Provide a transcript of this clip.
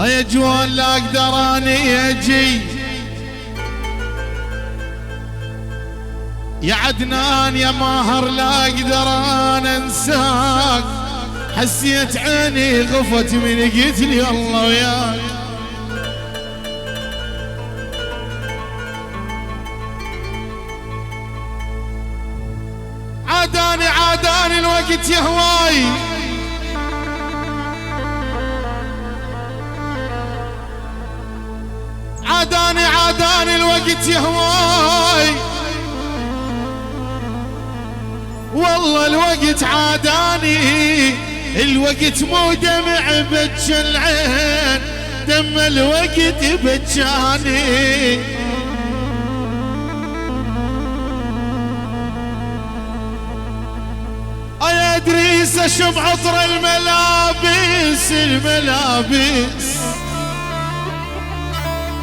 يا جوان لا اقدر اني اجي يا عدنان يا ماهر لا اقدر انا انساك. حسيت عيني غفت من قلت لي الله وياك. عاداني الوقت يا هواي عاداني الوقت يا هواي. والله الوقت عاداني الوقت مو دمع بج العين دم الوقت بجاني. يا ادريس اشم عطر الملابس